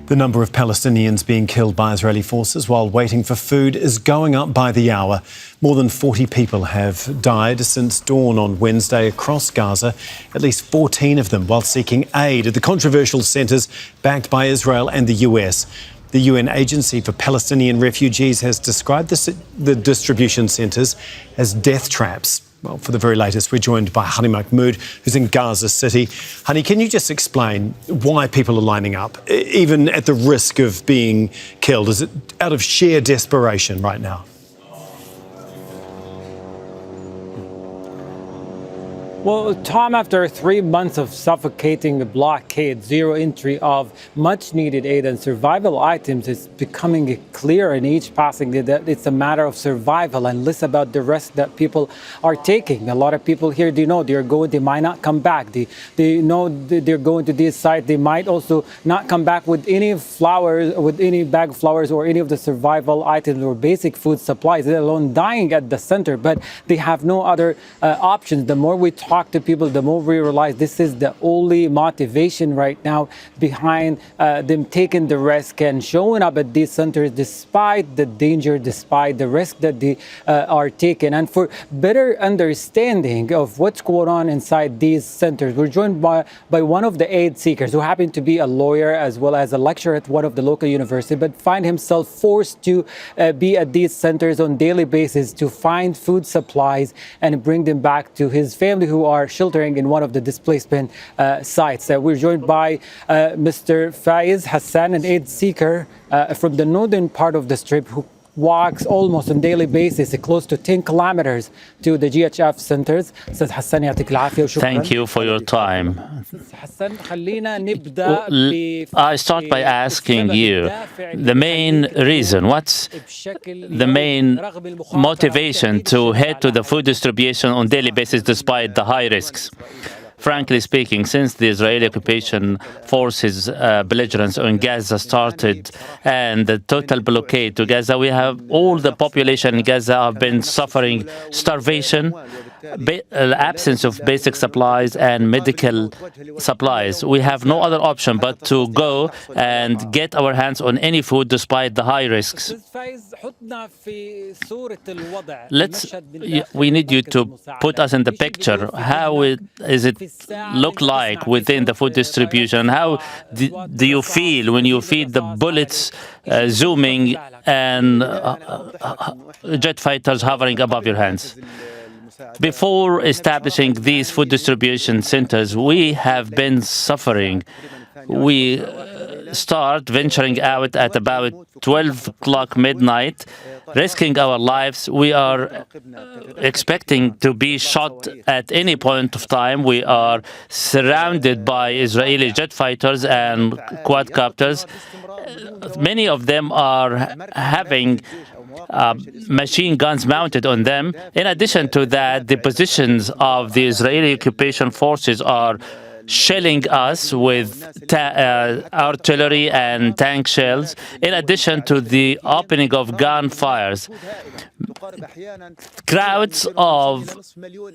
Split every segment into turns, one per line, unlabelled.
The number of Palestinians being killed by Israeli forces while waiting for food is going up by the hour. More than 40 people have died since dawn on Wednesday across Gaza, at least 14 of them while seeking aid at the controversial centres backed by Israel and the US. The UN Agency for Palestinian Refugees has described the distribution centres as death traps. Well, for the very latest, we're joined by Hani Mahmoud, who's in Gaza City. Hani, can you just explain why people are lining up, even at the risk of being killed? Is it out of sheer desperation right now?
Well, Tom, after 3 months of suffocating blockade, zero entry of much-needed aid and survival items, it's becoming clear in each passing day that it's a matter of survival and less about the risk that people are taking. A lot of people here, they know they might not come back. They know they're going to this site. They might also not come back with any flowers, with any bag of flowers or any of the survival items or basic food supplies, let alone dying at the center. But they have no other options. The more we talk to people, the more we realize this is the only motivation right now behind them taking the risk and showing up at these centers despite the danger, despite the risk that they are taking. And for better understanding of what's going on inside these centers, we're joined by one of the aid seekers who happened to be a lawyer as well as a lecturer at one of the local universities, but find himself forced to be at these centers on a daily basis to find food supplies and bring them back to his family who are sheltering in one of the displacement sites. We're joined by Mr. Faiz Hassan, an aid seeker from the northern part of the Strip who walks almost on a daily basis close to 10 kilometers to the GHF centers.
Thank you for your time. I start by asking you the main reason, what's the main motivation to head to the food distribution on a daily basis despite the high risks? Frankly speaking, since the Israeli occupation forces belligerence on Gaza started and the total blockade to Gaza, we have all the population in Gaza have been suffering starvation, absence of basic supplies and medical supplies. We have no other option but to go and get our hands on any food despite the high risks. We need you to put us in the picture. How is it look like within the food distribution? How do you feel when you feel the bullets zooming and jet fighters hovering above your heads? Before establishing these food distribution centers, we have been suffering. We start venturing out at about 12 o'clock midnight, risking our lives. We are expecting to be shot at any point of time. We are surrounded by Israeli jet fighters and quadcopters. Many of them are having machine guns mounted on them. In addition to that, the positions of the Israeli occupation forces are shelling us with artillery and tank shells, in addition to the opening of gunfires. Crowds of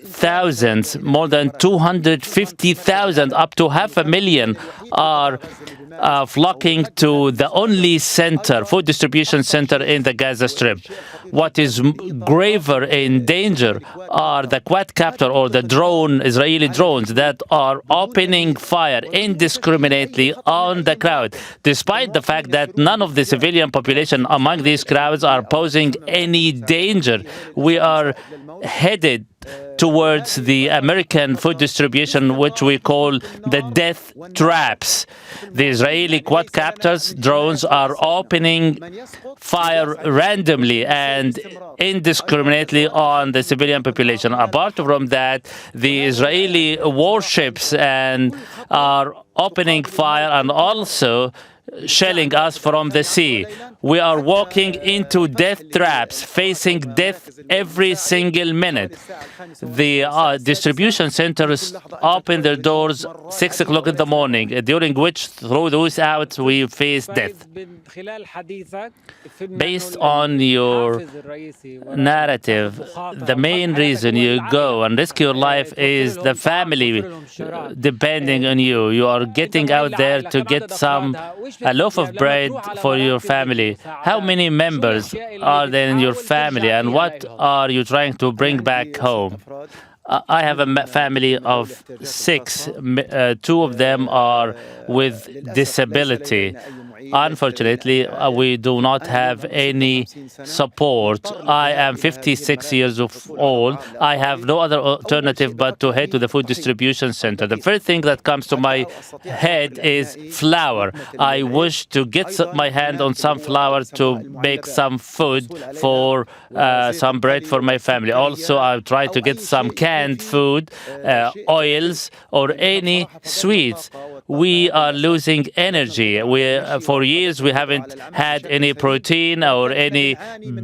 thousands, more than 250,000, up to 500,000, are flocking to the only center, food distribution center in the Gaza Strip. What is graver in danger are the quadcopter or the Israeli drones that are opening fire indiscriminately on the crowd, despite the fact that none of the civilian population among these crowds are posing any danger. We are headed towards the American food distribution, which we call the death traps. The Israeli quadcopters, drones, are opening fire randomly and indiscriminately on the civilian population. Apart from that, the Israeli warships are opening fire and also shelling us from the sea. We are walking into death traps, facing death every single minute. The distribution centers open their doors 6 o'clock in the morning, during which, through those hours, we face death. Based on your narrative, the main reason you go and risk your life is the family depending on you. You are getting out there to get some a loaf of bread for your family. How many members are there in your family, and what are you trying to bring back home? I have a family of 6. 2 of them are with disability. Unfortunately, we do not have any support. I am 56 years old. I have no other alternative but to head to the food distribution center. The first thing that comes to my head is flour. I wish to get my hand on some flour to make some food for some bread for my family. Also, I try to get some canned food, oils, or any sweets. We are losing energy. For years, we haven't had any protein or any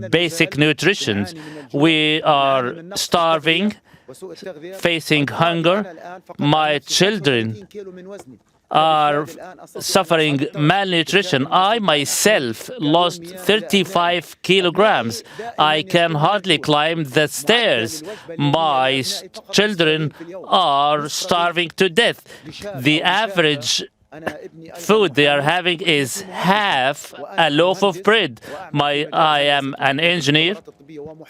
basic nutrition. We are starving, facing hunger. My children are suffering malnutrition. I myself lost 35 kilograms. I can hardly climb the stairs. My children are starving to death. The average food they are having is half a loaf of bread. I am an engineer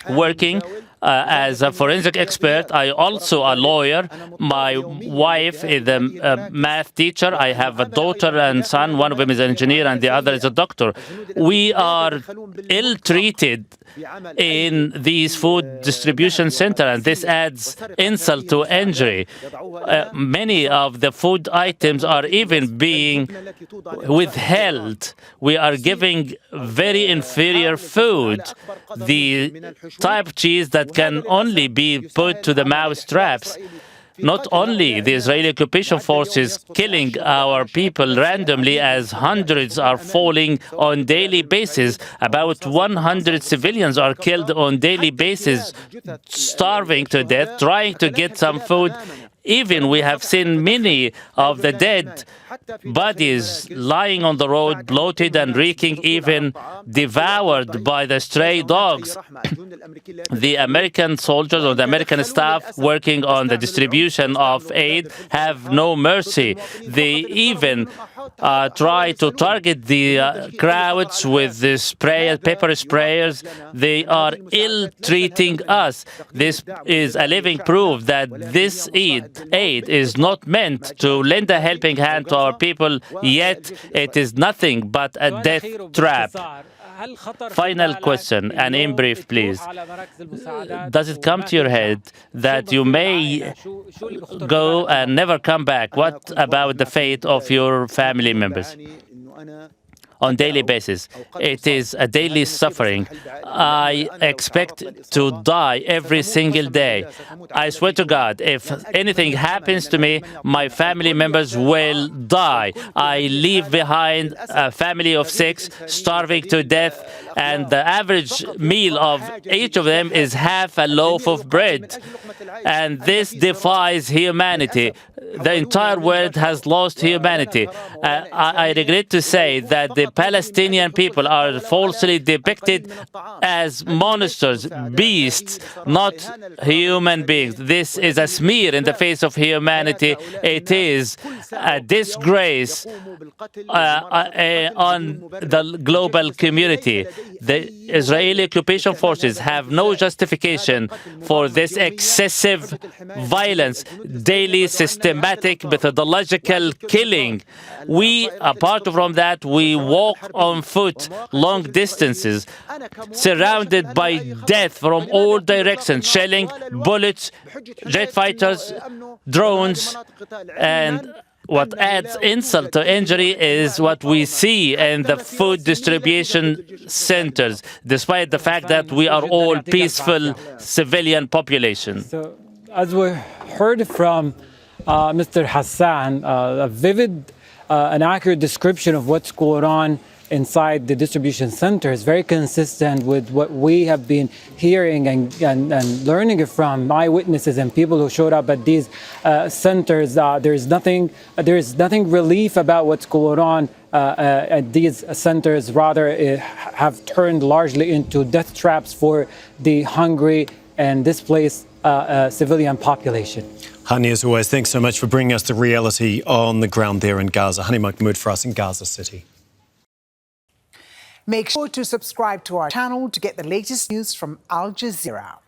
working as a forensic expert. I also a lawyer. My wife is a math teacher. I have a daughter and son. One of them is an engineer and the other is a doctor. We are ill-treated in these food distribution centers, and this adds insult to injury. Many of the food items are even being withheld. We are giving very inferior food, the type of cheese that can only be put to the mouse traps. Not only the Israeli occupation forces killing our people randomly, as hundreds are falling on daily basis. About 100 civilians are killed on daily basis, starving to death, trying to get some food. Even we have seen many of the dead bodies lying on the road, bloated and reeking, even devoured by the stray dogs. The American soldiers or the American staff working on the distribution of aid have no mercy. They even try to target the crowds with the pepper sprayers. They are ill-treating us. This is a living proof that this aid is not meant to lend a helping hand to our people, yet it is nothing but a death trap. Final question, and in brief, please. Does it come to your head that you may go and never come back? What about the fate of your family members? On daily basis, it is a daily suffering. I expect to die every single day. I swear to God, if anything happens to me, my family members will die. I leave behind a family of 6 starving to death, and the average meal of each of them is half a loaf of bread. And this defies humanity. The entire world has lost humanity. I regret to say that the Palestinian people are falsely depicted as monsters, beasts, not human beings. This is a smear in the face of humanity. It is a disgrace on the global community. The Israeli occupation forces have no justification for this excessive violence, daily systematic methodological killing. We, apart from that, we walk on foot long distances, surrounded by death from all directions, shelling, bullets, jet fighters, drones, and what adds insult to injury is what we see in the food distribution centers, despite the fact that we are all peaceful civilian population.
So, as we heard from Mr. Hassan, a vivid and accurate description of what's going on inside the distribution center is very consistent with what we have been hearing and learning from eyewitnesses and people who showed up at these centers. There's nothing relief about what's going on at these centers. Rather, have turned largely into death traps for the hungry and displaced civilian population.
Hani, as always, thanks so much for bringing us the reality on the ground there in Gaza. Hani Mahmoud for us in Gaza City.
Make sure to subscribe to our channel to get the latest news from Al Jazeera.